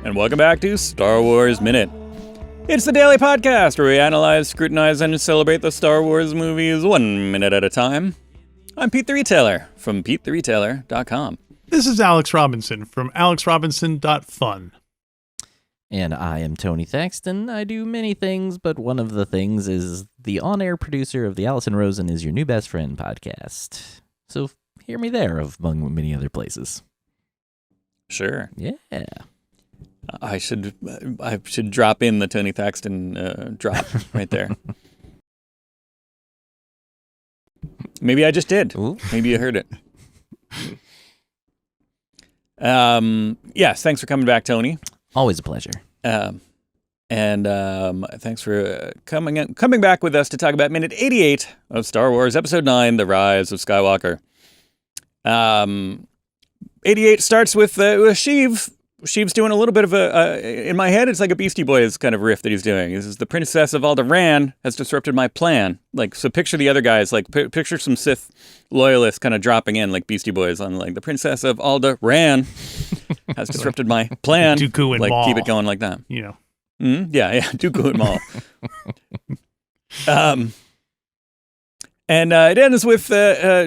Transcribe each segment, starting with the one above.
and welcome back to Star Wars Minute. It's the daily podcast where we analyze, scrutinize, and celebrate the Star Wars movies 1 minute at a time. I'm Pete the Retailer from PeteTheRetailer.com. This is Alex Robinson from AlexRobinson.fun. And I am Tony Thaxton. I do many things, but one of the things is the on-air producer of the Allison Rosen is Your New Best Friend podcast. So hear me there, among many other places. Sure. Yeah. I should drop in the Tony Thaxton drop right there. Maybe I just did. Ooh. Maybe you heard it. Yes, thanks for coming back, Tony. Always a pleasure. And thanks for coming back with us to talk about minute 88 of Star Wars Episode 9, The Rise of Skywalker. 88 starts with Sheev. Sheev's doing a little bit of in my head, it's like a Beastie Boys kind of riff that he's doing. This is the Princess of Alderaan has disrupted my plan. Like, so picture the other guys, like picture some Sith loyalists kind of dropping in like Beastie Boys on like the Princess of Alderaan has disrupted my plan. Dooku and like, Maul. Keep it going like that. You know. Yeah, Dooku and Maul. And it ends with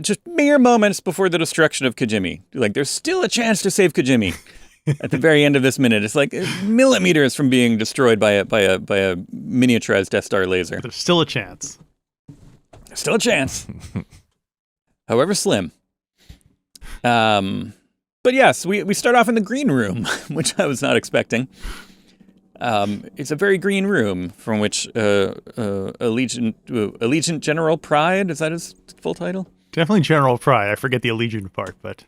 just mere moments before the destruction of Kijimi. Like, there's still a chance to save Kijimi. At the very end of this minute, it's like millimeters from being destroyed by a miniaturized Death Star laser. There's still a chance. There's still a chance, however slim. But yes, we start off in the green room, which I was not expecting. It's a very green room from which Allegiant General Pryde, is that his full title? Definitely General Pryde. I forget the Allegiant part, but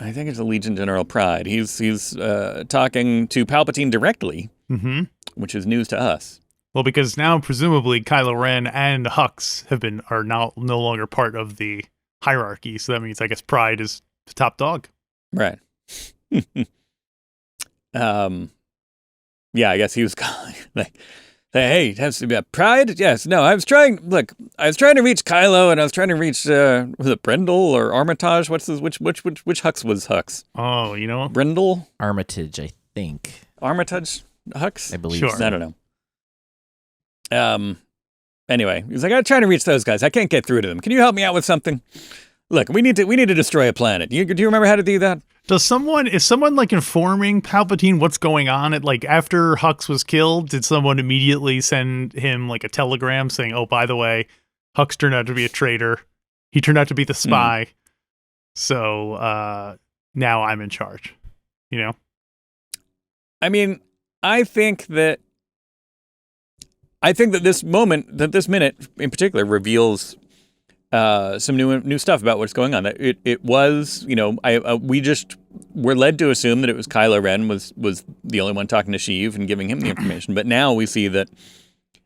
I think it's Allegiant General Pryde. He's talking to Palpatine directly, which is news to us. Well, because now presumably Kylo Ren and Hux are now no longer part of the hierarchy, so that means I guess Pryde is the top dog. Right. Yeah, I guess he was like, hey, it has to be a Pryde? Yes, no, I was trying to reach Kylo, and I was trying to reach, was it Brendel or Armitage? Which Hux was Hux? Oh, you know? Brendel? Armitage, I think. Armitage Hux? I believe Sure. so. I don't know. Anyway, he's like, I'm trying to reach those guys. I can't get through to them. Can you help me out with something? Look, we need to destroy a planet. Do you remember how to do that? Is someone like informing Palpatine what's going on? After Hux was killed, did someone immediately send him like a telegram saying, "Oh, by the way, Hux turned out to be a traitor. He turned out to be the spy. So now I'm in charge." You know? I mean, I think that this minute in particular reveals some new stuff about what's going on. It was, we just were led to assume that it was Kylo Ren was the only one talking to Sheev and giving him the information. But now we see that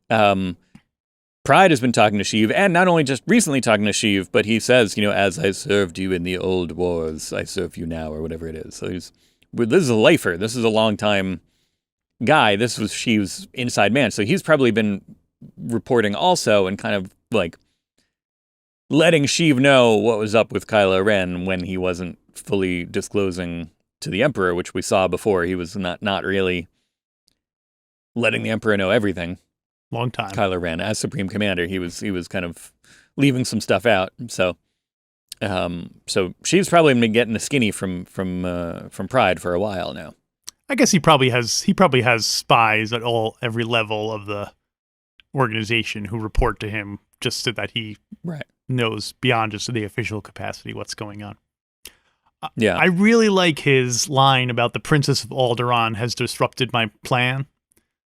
Pryde has been talking to Sheev, and not only just recently talking to Sheev, but he says, as I served you in the old wars, I serve you now, or whatever it is. So this is a lifer. This is a long time guy. This was Sheev's inside man. So he's probably been reporting also and kind of like letting Sheev know what was up with Kylo Ren when he wasn't fully disclosing to the Emperor, which we saw before. He was not really letting the Emperor know everything. Long time. Kylo Ren, as Supreme Commander, he was kind of leaving some stuff out. So Sheev's probably been getting the skinny from Pryde for a while now. I guess he probably has spies at every level of the organization who report to him just so that he knows beyond just the official capacity what's going on. Yeah. I really like his line about the Princess of Alderaan has disrupted my plan.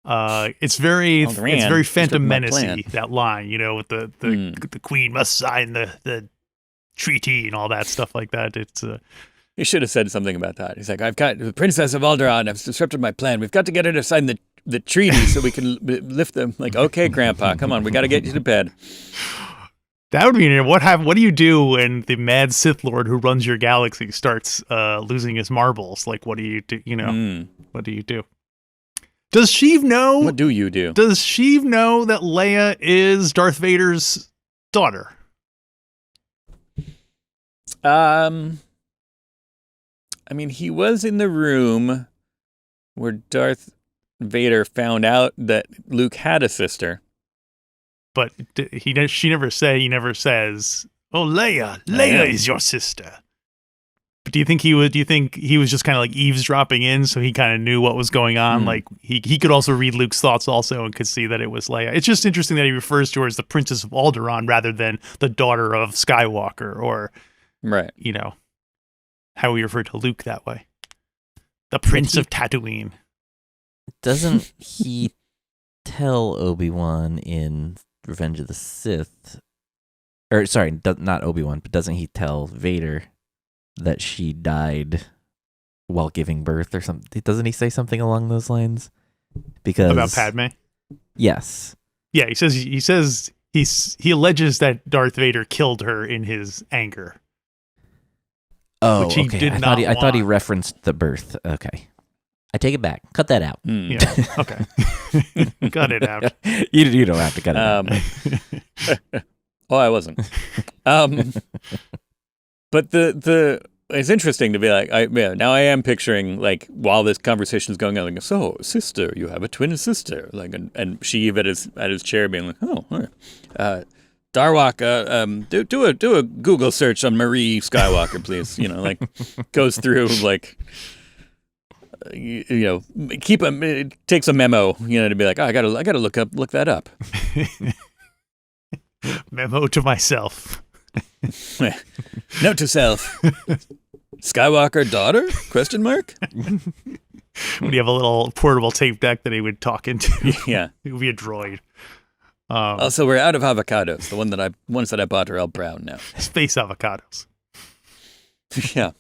It's very Phantom Menace-y, that line, with the Queen must sign the treaty and all that stuff like that. It's he should have said something about that. He's like, I've got the Princess of Alderaan has disrupted my plan. We've got to get her to sign the treaty so we can lift them. Like, okay, Grandpa, come on, we got to get you to bed. That would mean what do you do when the mad Sith Lord who runs your galaxy starts losing his marbles? Like, what do you do? What do you do? Does Sheev know? What do you do? Does Sheev know that Leia is Darth Vader's daughter? I mean, he was in the room where Darth Vader found out that Luke had a sister. But he never says, "Oh, Leia is your sister." But do you think he was just kind of like eavesdropping in, so he kind of knew what was going on? Like he could also read Luke's thoughts also and could see that it was Leia. It's just interesting that he refers to her as the Princess of Alderaan rather than the daughter of Skywalker, or right, how we refer to Luke that way, the Prince of Tatooine. Doesn't he tell Obi-Wan in Revenge of the Sith, or sorry, not Obi-Wan, but doesn't he tell Vader that she died while giving birth or something? Doesn't he say something along those lines? Because about Padme? Yes. Yeah, he alleges that Darth Vader killed her in his anger. Oh, which he okay. did I not thought he want. referenced the birth. Okay. I take it back. Cut that out. Yeah. Okay. Cut it out. You don't have to cut it out. Oh, I wasn't. But it's interesting to be like, now I am picturing, like, while this conversation is going on, like, so sister, you have a twin sister, like, and Sheev at his chair being like, oh, all right. Darwak, do a Google search on Marie Skywalker, please. Like, goes through, like, takes a memo, to be like, oh, I gotta look that up. Memo to myself. Note to self. Skywalker daughter? Question mark? Would you have a little portable tape deck that he would talk into? Yeah. It would be a droid. Also, we're out of avocados. The ones that I bought are all brown now. Space avocados. Yeah.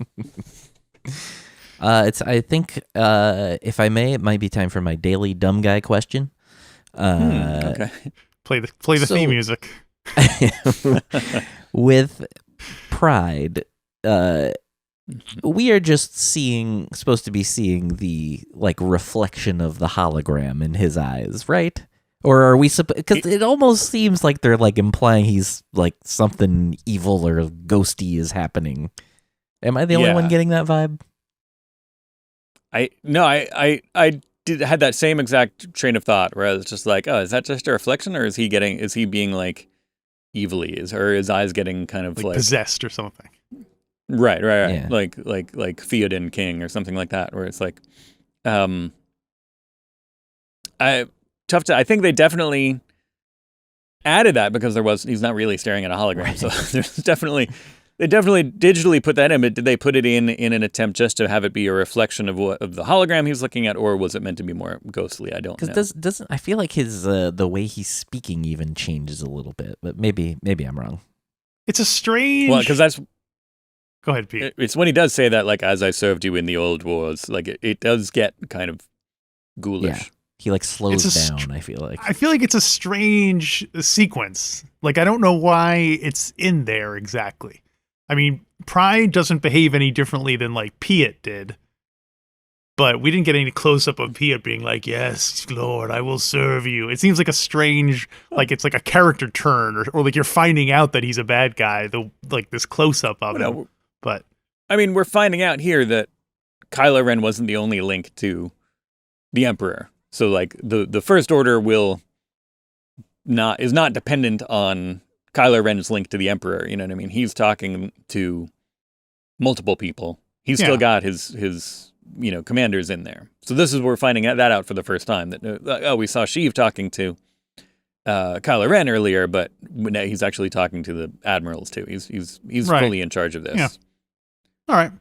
I think, if I may, it might be time for my daily dumb guy question. Okay. Play the theme music. With Pryde, we are just supposed to be seeing the, like, reflection of the hologram in his eyes, right? Or are we because it almost seems like they're, like, implying he's, like, something evil or ghosty is happening. Am I the only one getting that vibe? I had that same exact train of thought where I was just like, oh, is that just a reflection, or is he being, like, evilly? Is his eyes getting kind of like possessed or something? Right. Yeah. Like Theoden King or something like that, where it's like, I think they definitely added that because he's not really staring at a hologram. Right. So they definitely digitally put that in, but did they put it in an attempt just to have it be a reflection of the hologram he's looking at, or was it meant to be more ghostly? I don't know. Because doesn't I feel like his the way he's speaking even changes a little bit, but maybe I'm wrong. It's a strange. Well, because that's. Go ahead, Pete. It's when he does say that, like, as I served you in the old wars, like it does get kind of ghoulish. Yeah. He, like, slows down, I feel like. I feel like it's a strange sequence. Like, I don't know why it's in there exactly. I mean, Pryde doesn't behave any differently than, like, Piet did. But we didn't get any close-up of Piet being like, yes, Lord, I will serve you. It seems like a strange, like, it's like a character turn, or like you're finding out that he's a bad guy, like this close-up of him. But I mean, we're finding out here that Kylo Ren wasn't the only link to the Emperor. So, like, the First Order is not dependent on Kylo Ren's link to the Emperor. You know what I mean? He's talking to multiple people. He's still got his commanders in there. So this is we're finding that out for the first time. That we saw Sheev talking to Kylo Ren earlier, but now he's actually talking to the admirals too. He's right. fully in charge of this. Yeah. All right,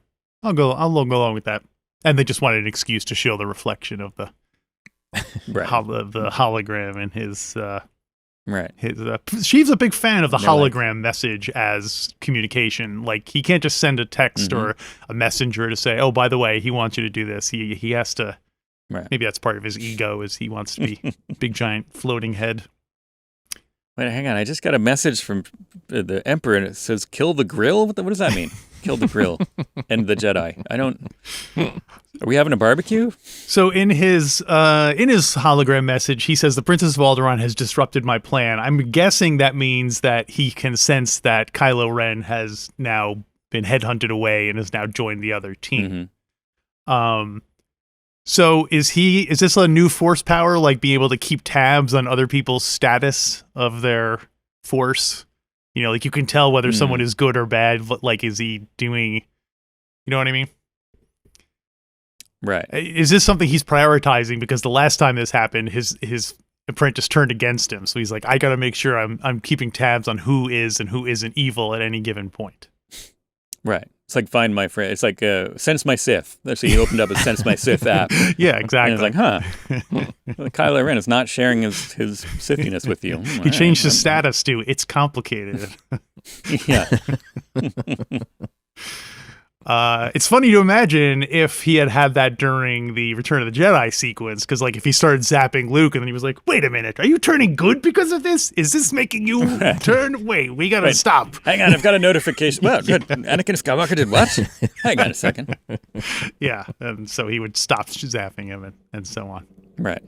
I'll go along with that. And they just wanted an excuse to show the reflection of the right. the hologram in his. Right. Sheev's a big fan of the hologram message as communication. Like, he can't just send a text or a messenger to say, oh, by the way, he wants you to do this. He has to. Right. Maybe that's part of his ego, is he wants to be big, giant, floating head. Wait, hang on. I just got a message from the Emperor, and it says, kill the grill? What does that mean? Kill the grill and the Jedi. Are we having a barbecue? So in his hologram message, he says, the Princess of Alderaan has disrupted my plan. I'm guessing that means that he can sense that Kylo Ren has now been headhunted away and has now joined the other team. So is this a new force power, like being able to keep tabs on other people's status of their force? You know, like you can tell whether someone is good or bad. Like, is he doing, you know what I mean? Right. Is this something he's prioritizing? Because the last time this happened, his apprentice turned against him. So he's like, I got to make sure I'm keeping tabs on who is and who isn't evil at any given point. Right. It's like Find My Friend. It's like Sense My Sith. So he opened up a Sense My Sith app. Yeah, exactly. And it's like, Kylo Ren is not sharing his Sithiness with you. He changed his status to, it's complicated. Yeah. It's funny to imagine if he had that during the Return of the Jedi sequence, because like if he started zapping Luke and then he was like, wait a minute, are you turning good because of this? Is this making you turn? Wait, we gotta stop. Hang on, I've got a notification. Well, good. Anakin Skywalker did what? Hang on a second. Yeah, and so he would stop zapping him and so on. Right.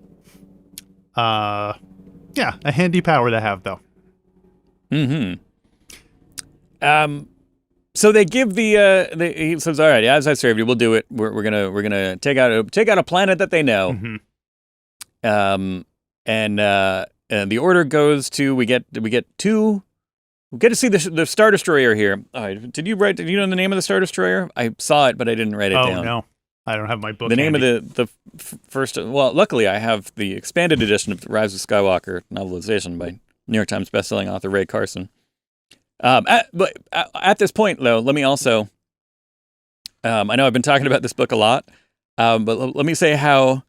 Yeah, a handy power to have though. So they give he says, all right, as I served you, we'll do it. We're gonna take out a planet that they know. And the order goes to we get to see the Star Destroyer here. Did you know the name of the Star Destroyer? I saw it, but I didn't write it down. Oh no, I don't have my book. The name of the first. Well, luckily I have the expanded edition of the Rise of Skywalker novelization by New York Times bestselling author Ray Carson. But at this point, though, let me also, I know I've been talking about this book a lot, but let me say how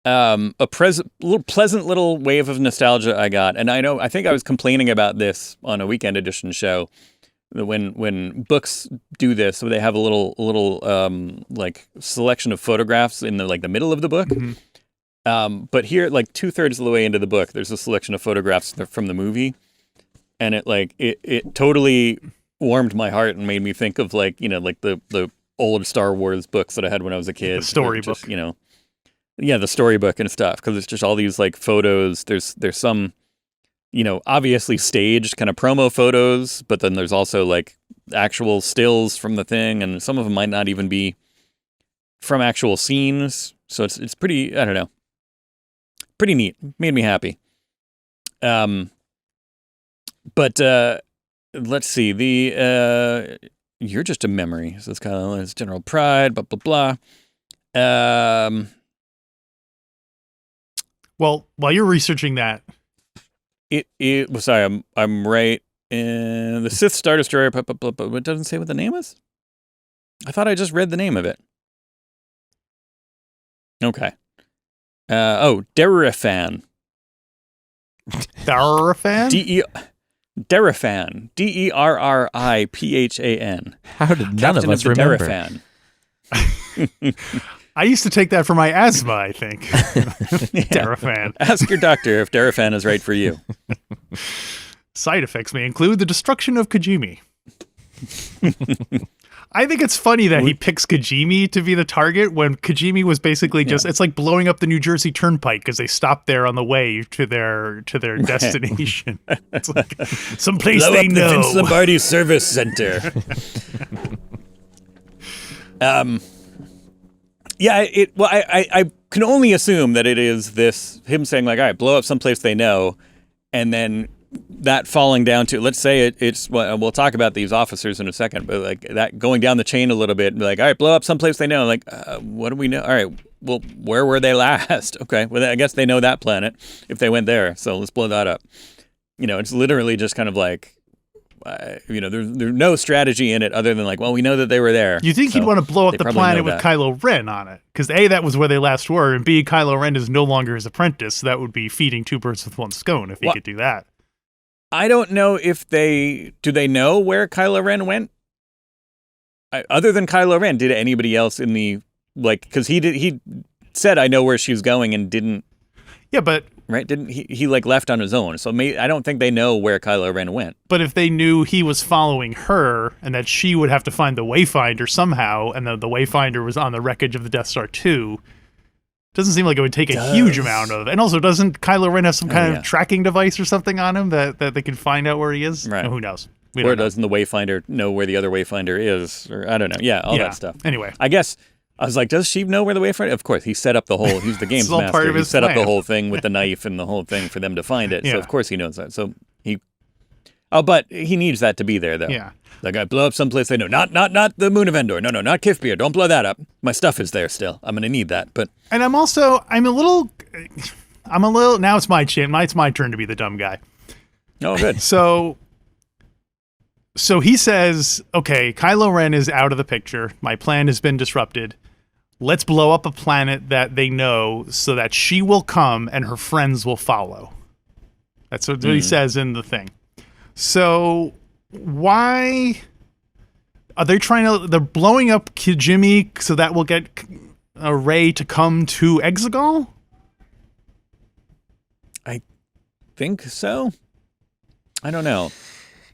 a pleasant little wave of nostalgia I got. And I think I was complaining about this on a weekend edition show when books do this, so they have a little like selection of photographs in the middle of the book. But here, like 2/3 of the way into the book, there's a selection of photographs from the movie. And it totally warmed my heart and made me think of the old Star Wars books that I had when I was a kid. The storybook. The storybook and stuff, because it's just all these like photos. There's some, obviously staged kind of promo photos, but then there's also like actual stills from the thing, and some of them might not even be from actual scenes. So it's pretty, I don't know, pretty neat. Made me happy. But let's see. You're just a memory. So it's General Pryde. Blah blah blah. Well, while you're researching that, sorry, I'm right. The Sith Star Destroyer. But it doesn't say what the name is. I thought I just read the name of it. Okay. Derrifan. Derrifan? Derrifan. Derriphan. How did none of us remember? Derrifan. I used to take that for my asthma, I think. Derrifan. Ask your doctor if Derrifan is right for you. Side effects may include the destruction of Kijimi. I think it's funny that he picks Kijimi to be the target when Kijimi was basically it's like blowing up the New Jersey Turnpike because they stopped there on the way to their destination. It's like someplace blow they up know. The Vince Lombardi Service Center. I can only assume that it is him saying like, all right, blow up someplace they know, and then that falling down to, let's say it's we'll talk about these officers in a second, but like that going down the chain a little bit and be like, all right, blow up someplace they know. Like, what do we know? All right, well, where were they last? Okay, well, I guess they know that planet if they went there. So let's blow that up. It's literally just kind of like, there's no strategy in it other than like, well, we know that they were there. You think he'd want to blow up the planet with Kylo Ren on it? Because A, that was where they last were, and B, Kylo Ren is no longer his apprentice. So that would be feeding two birds with one stone if he could do that. I don't know if do they know where Kylo Ren went? Other than Kylo Ren, did anybody else in the, because he said, I know where she's going and didn't. Yeah, but. Right? Didn't he left on his own. So I don't think they know where Kylo Ren went. But if they knew he was following her and that she would have to find the Wayfinder somehow, and the Wayfinder was on the wreckage of the Death Star 2, doesn't seem like it would take a huge amount of. And also, doesn't Kylo Ren have some kind of tracking device or something on him that they can find out where he is? Right. No, who knows? Or doesn't the Wayfinder know where the other Wayfinder is? Or I don't know. Yeah, all that stuff. Anyway. I guess I was like, does Sheev know where the Wayfinder? Of course, he set up the whole. He's the games all master. part of He his set up the plan. whole thing with the knife and the whole thing for them to find it. Yeah. So of course he knows that. So he. Oh, but he needs that to be there though. Yeah. Like I blow up someplace they know. Not the Moon of Endor. No, not Kifbeer. Don't blow that up. My stuff is there still. I'm gonna need that. But And I'm a little. Now it's my it's my turn to be the dumb guy. oh, good. So he says, okay, Kylo Ren is out of the picture. My plan has been disrupted. Let's blow up a planet that they know so that she will come and her friends will follow. That's what he says in the thing. So why are they they're blowing up Kijimi so that will get Rey to come to Exegol? I think so. I don't know.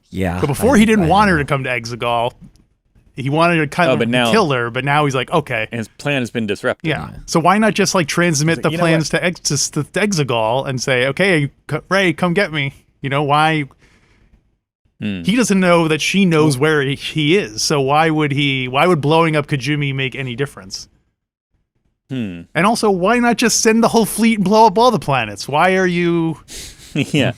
Yeah. But before he didn't want her to come to Exegol. He wanted to kind of kill her, but now he's like, okay. And his plan has been disrupted. Yeah. So why not just like transmit the plans to Exegol and say, okay, Rey, come get me. You know, why? He doesn't know that she knows where he is. So why would blowing up Kijimi make any difference? And also, why not just send the whole fleet and blow up all the planets? Why are you... Yeah.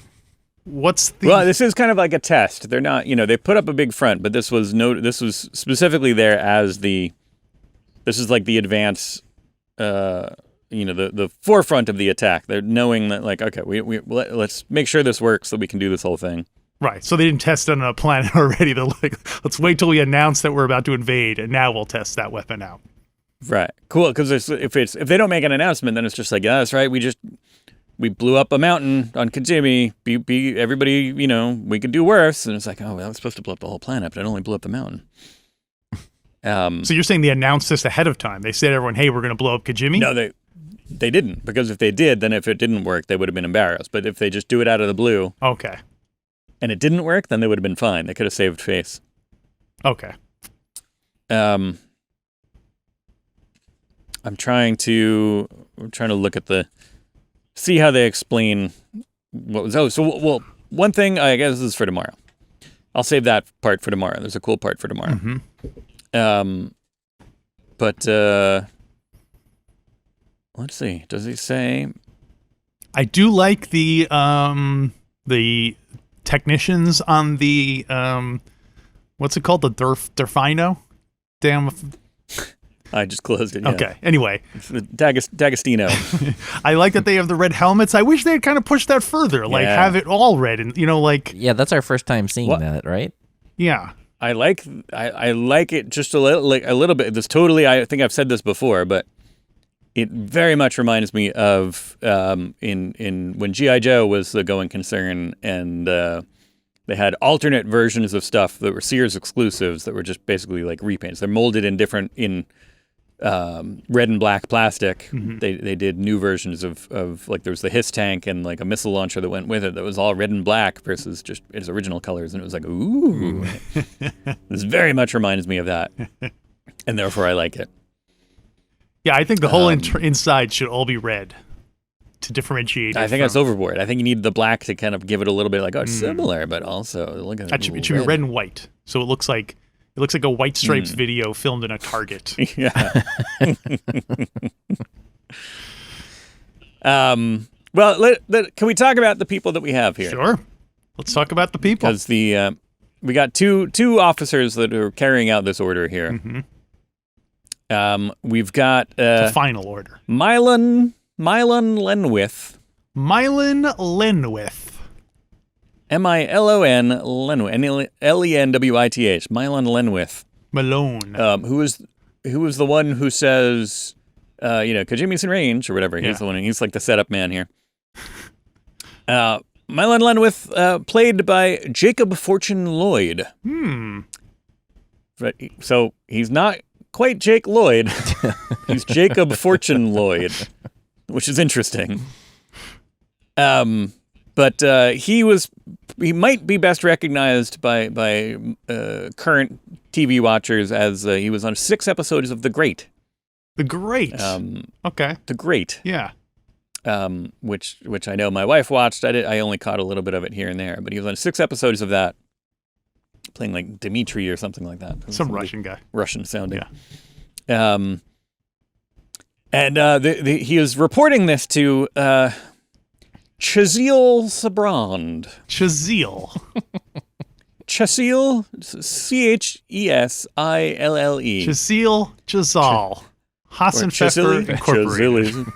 What's the... Well, this is kind of like a test. They're not, they put up a big front, but this was specifically there as this is like the advance, the forefront of the attack. They're knowing that, like, okay, let's make sure this works so we can do this whole thing. Right. So they didn't test it on a planet already. They're like, let's wait till we announce that we're about to invade, and now we'll test that weapon out. Right. Cool. Because if they don't make an announcement, then it's just like, yeah, that's right. We blew up a mountain on Kijimi. Everybody, we could do worse. And it's like, oh, well, I was supposed to blow up the whole planet, but it only blew up the mountain. So you're saying they announced this ahead of time? They said to everyone, hey, we're going to blow up Kijimi? No, they didn't. Because if they did, then if it didn't work, they would have been embarrassed. But if they just do it out of the blue. Okay. And it didn't work, then they would have been fine. They could have saved face. Okay. I'm trying to look at see how they explain what was. Oh, so one thing I guess is for tomorrow. I'll save that part for tomorrow. There's a cool part for tomorrow. Mm-hmm. But let's see. Does he say? I do like the technicians on the what's it called? The Durfino? Damn. I just closed it. Yeah. Okay. Anyway, it's the D'Agostino. I like that they have the red helmets. I wish they had kind of pushed that further, like have it all red, and like. Yeah, that's our first time seeing that, right? Yeah. I like it just a little bit. This totally. I think I've said this before, but it very much reminds me of in when G.I. Joe was the going concern, and they had alternate versions of stuff that were Sears exclusives that were just basically like repaints. They're molded in red and black plastic. Mm-hmm. They did new versions of like there was the Hiss tank and like a missile launcher that went with it that was all red and black versus just its original colors, and it was like, ooh. This very much reminds me of that, and therefore I like it. Yeah, I think the whole inside should all be red to differentiate. I think that's overboard. I think you need the black to kind of give it a little bit like, similar, but also look at it. It should be red and white, so it looks like a White Stripes video filmed in a Target. Yeah. Well, can we talk about the people that we have here? Sure. Let's talk about the people. Because we got two officers that are carrying out this order here. Mm-hmm. We've got the final order. Mylan Lenwith. Mylan Lenwith. Milon Lenwith. Lenwith. Mylan Lenwith. Malone. Who was the one who says, Kijimi's in range or whatever. He's the one. He's like the setup man here. Mylan Lenwith, played by Jacob Fortune Lloyd. So he's not quite Jake Lloyd. He's Jacob Fortune Lloyd, which is interesting. But he might be best recognized by current TV watchers as he was on 6 episodes of The Great. The Great. Okay. The Great. Yeah. Which I know my wife watched. I only caught a little bit of it here and there, but he was on 6 episodes of that, playing like Dmitri or something like that. Some Russian guy. Russian sounding. Yeah. And he is reporting this to Chazil Sabrand. Chazil. Chazil, Chesille. Chazal. Hassan Pfeffer Incorporated.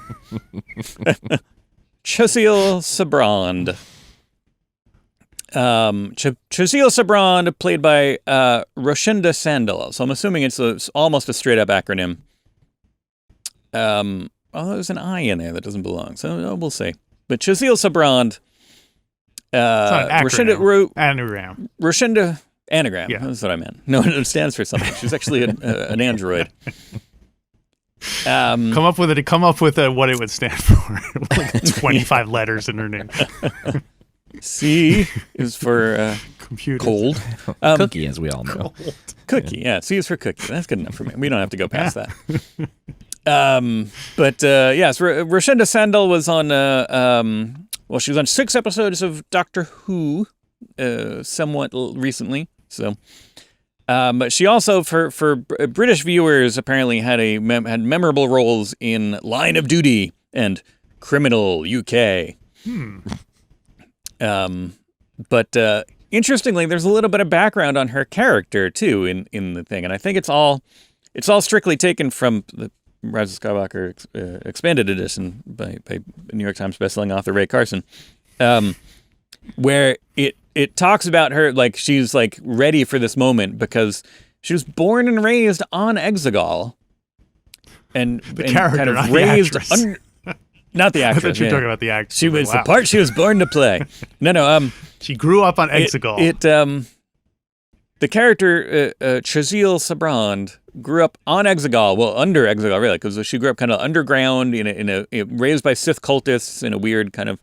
Chazil Sabrand. Chazil Sabrand, played by Roshinda Sandal. So I'm assuming it's almost a straight up acronym. There's an I in there that doesn't belong, so we'll see. But Chazil Sabrand, anagram. Roshinda anagram. Yeah. That's what I meant. No, it stands for something. She's actually an android. Come up with what it would stand for. Like 25 letters in her name. C is for cold. Cookie, as we all know. Cold. Cookie, yeah. C is for cookie. That's good enough for me. We don't have to go past that. Yes, Roshinda Sandal was on, she was on 6 episodes of Doctor Who, somewhat recently. So, but she also, for British viewers, apparently had memorable roles in Line of Duty and Criminal UK. Interestingly, there's a little bit of background on her character too in the thing, and I think it's all strictly taken from the Rise of Skywalker expanded edition by New York Times bestselling author Ray Carson, where it talks about her like she's like ready for this moment because she was born and raised on Exegol, and character, kind of not raised. the actress. Not the actress. I thought you were talking about the actress. She was the part she was born to play. No. She grew up on Exegol. The character Chazil Sabrand grew up on Exegol, well, under Exegol, really, because she grew up kind of underground, raised by Sith cultists in a weird kind of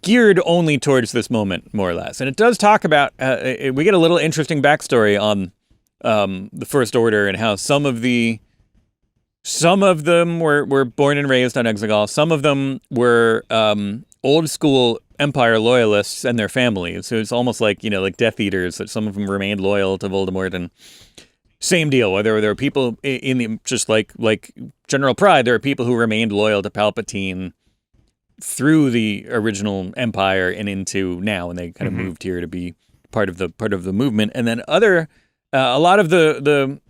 geared only towards this moment, more or less. And it does talk about we get a little interesting backstory on the First Order and how some of them were born and raised on Exegol. Some of them were old school Empire loyalists and their families. So it's almost like, like Death Eaters, that some of them remained loyal to Voldemort. And same deal, whether there were people just like General Pryde, there are people who remained loyal to Palpatine through the original Empire and into now, and they kind of moved here to be part of the movement. And then a lot of the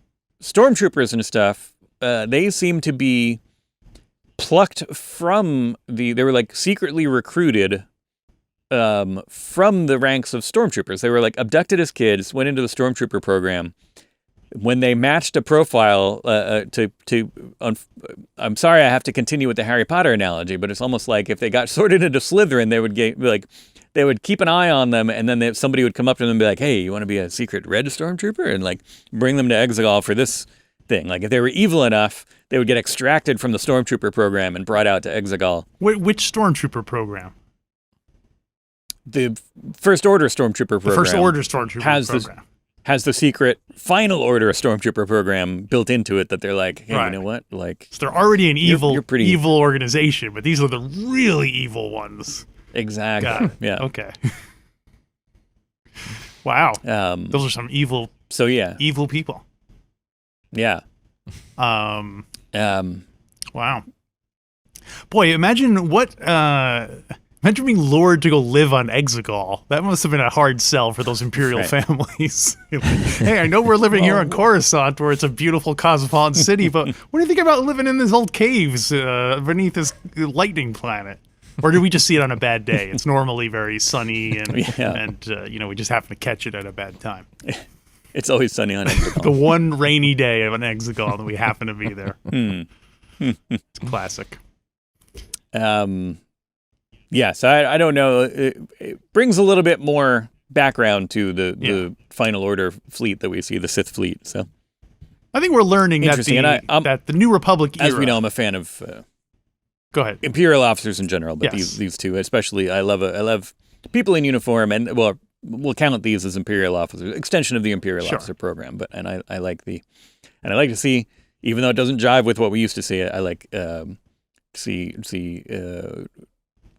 stormtroopers and stuff, they seem to be plucked from they were like secretly recruited from the ranks of stormtroopers. They were like abducted as kids, went into the stormtrooper program. When they matched a profile I'm sorry I have to continue with the Harry Potter analogy, but it's almost like if they got sorted into Slytherin, they would keep an eye on them, and then somebody would come up to them and be like, hey, you want to be a secret red stormtrooper? And like bring them to Exegol for this thing. Like if they were evil enough, they would get extracted from the stormtrooper program and brought out to Exegol. Which stormtrooper program? The First Order stormtrooper program. The First Order stormtrooper program has the secret Final Order stormtrooper program built into it that they're like, hey, right. You know what? Like, so they're already an evil evil organization, but these are the really evil ones. Exactly. Got it. Yeah. Okay. Wow. Those are some evil. So yeah. Evil people. Yeah. Wow. Boy, imagine being lured to go live on Exegol. That must have been a hard sell for those Imperial families. Hey, I know we're living here on Coruscant, where it's a beautiful cosmopolitan city, but what do you think about living in these old caves beneath this lightning planet? Or do we just see it on a bad day? It's normally very sunny, and we just happen to catch it at a bad time. It's always sunny on Exegol. The one rainy day of an Exegol that we happen to be there. It's classic. Yes, I don't know. It brings a little bit more background to the Final Order fleet that we see, the Sith fleet. So I think we're learning that the New Republic era, as we know, I'm a fan of go ahead, Imperial officers in general, but these two especially. I love people in uniform, and we'll count these as Imperial officers, extension of the Imperial officer program. But I like to see, even though it doesn't jive with what we used to see, I like see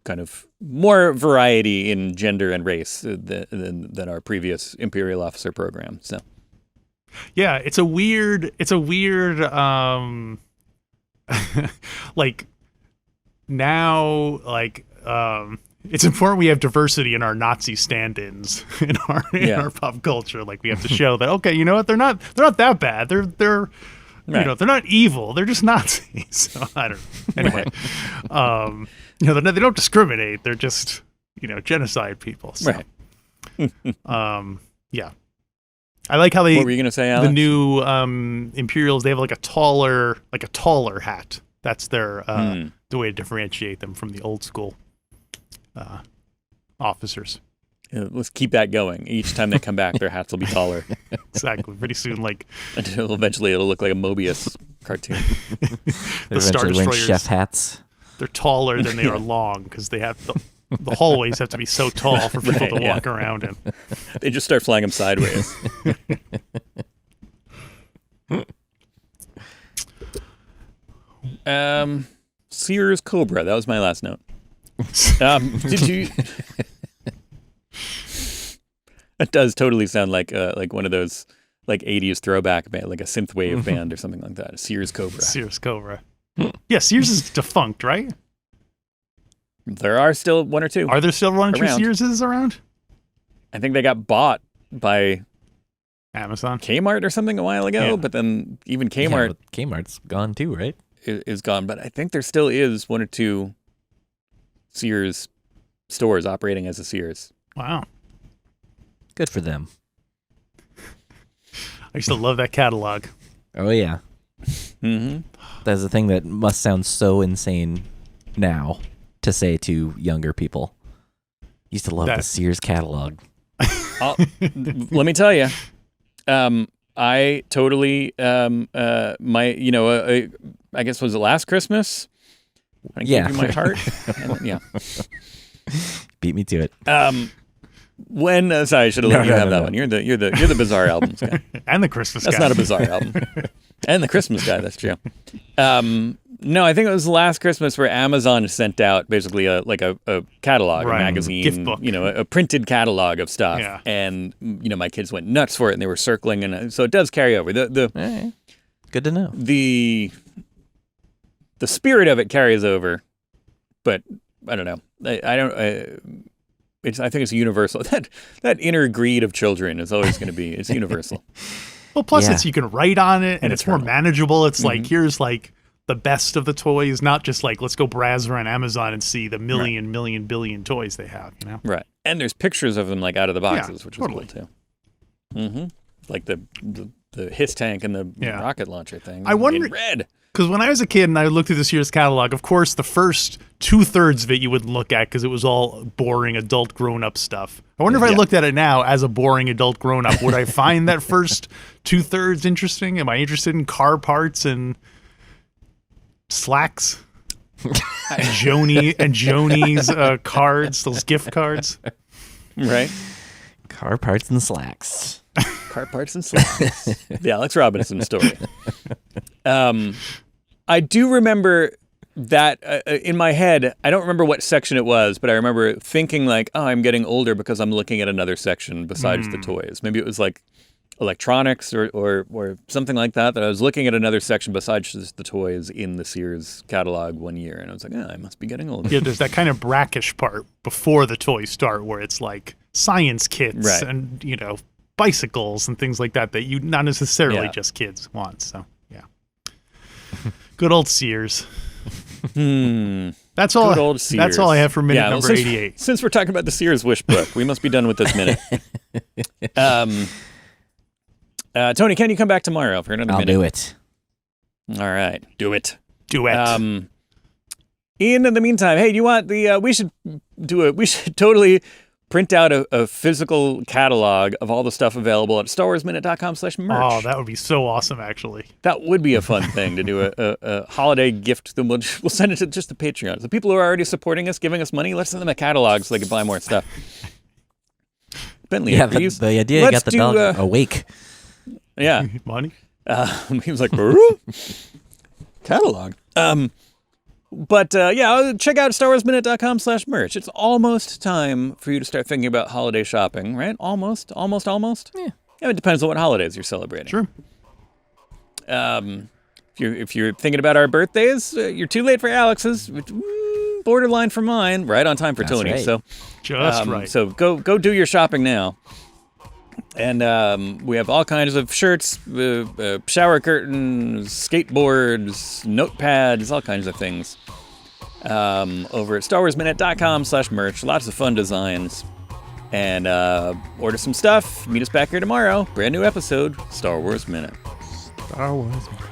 kind of more variety in gender and race than our previous Imperial officer program. So Yeah, it's a weird like now it's important we have diversity in our Nazi stand-ins in our pop culture. Like we have to show that, okay, you know what, they're not that bad. They're Right. you know, they're not evil. They're just Nazis. So I don't know. Anyway, you know, they don't discriminate. They're just, you know, genocide people. So. Right. Yeah. I like how What were you gonna say, Alex? the new Imperials, they have like a taller hat. That's their the way to differentiate them from the old school officers. Let's keep that going. Each time they come back, their hats will be taller. Exactly. Pretty soon, like Until eventually it'll look like a Mobius cartoon. They're Star eventually wearing Destroyers, chef hats. they're taller than they are long because they have the hallways have to be so tall for people to walk around in. They just start flying them sideways. Sears Cobra. That was my last note. Did you? It does totally sound like one of those like 80s throwback band, like a synthwave band or something like that. Sears Cobra. Sears Cobra. Yeah, Sears is defunct, right? There are still one or two. Are there still one or two around. Searses around? I think they got bought by Amazon. Kmart or something a while ago, Yeah. but then even Yeah, Kmart but Kmart's gone too, right? is gone. But I think there still is one or two Sears stores operating as a Sears. Wow. Good for them. I used to love that catalog. Oh yeah, Mm-hmm. that's the thing that must sound so insane now to say to younger people. Used to love the Sears catalog. Let me tell you, I totally, I guess was it last Christmas? I Yeah. gave you my heart. Yeah. Beat me to it. When sorry, I should have let you have that one. You're the bizarre albums guy. And the Christmas That's guy. not a bizarre album. And the Christmas guy. That's true. No, I think it was last Christmas where Amazon sent out basically a catalog, Right. a magazine, Gift book. a printed catalog of stuff. Yeah. And my kids went nuts for it, and they were circling, and so it does carry over. Hey, good to know. The spirit of it carries over, but I don't know. I think it's universal. That inner greed of children is always going to be. It's universal. Well, plus Yeah. it's you can write on it, and it's more manageable. It's like Mm-hmm. here's like the best of the toys, not just like let's go browse around Amazon and see the million billion toys they have. You know, Right. And there's pictures of them like out of the boxes, Yeah, which totally. is cool too. Mm-hmm. Like the HISS tank and the Yeah. rocket launcher thing. I wonder- in red. because when I was a kid and I looked through this year's catalog, of course the first 2/3 of it you would look at because it was all boring adult grown up stuff. I wonder if I Yeah. looked at it now as a boring adult grown up, would I find that first 2/3 interesting? Am I interested in car parts and slacks? and Joni's cards, those gift cards. Right. Car parts and slacks. Car parts and slacks. The Alex Robinson story. I do remember that in my head. I don't remember what section it was, but I remember thinking like, "Oh, I'm getting older because I'm looking at another section besides the toys." Maybe it was like electronics or something like that. That I was looking at another section besides just the toys in the Sears catalog one year, and I was like, "Oh, I must be getting older." Yeah, there's that kind of brackish part before the toys start where it's like science kits Right. and, bicycles and things like that you not necessarily Yeah. just kids want. So, yeah. Good old Sears. That's all. Good old Sears. That's all I have for minute well, number since, 88. Since we're talking about the Sears wish book, we must be done with this minute. Tony, can you come back tomorrow for another I'll minute? do it. All right, do it. Duet. In the meantime, hey, do you want the? We should totally print out a physical catalog of all the stuff available at StarWarsMinute.com/merch. Oh, that would be so awesome, actually. That would be a fun thing to do a holiday gift. Then we'll send it to just the Patreons. The people who are already supporting us, giving us money, let's send them a catalog so they can buy more stuff. Bentley Yeah, agrees. the idea Let's got the do, dog awake. Yeah. Money? He was like, "Brr?" Catalog. But check out StarWarsMinute.com/merch. It's almost time for you to start thinking about holiday shopping, right? Almost. Yeah. It depends on what holidays you're celebrating. Sure. If you're thinking about our birthdays, you're too late for Alex's. Borderline for mine. Right on time for That's Tony. right. So Just right. So go do your shopping now. And we have all kinds of shirts, shower curtains, skateboards, notepads, all kinds of things. Over at StarWarsMinute.com/merch. Lots of fun designs. And order some stuff. Meet us back here tomorrow. Brand new episode, Star Wars Minute. Star Wars Minute.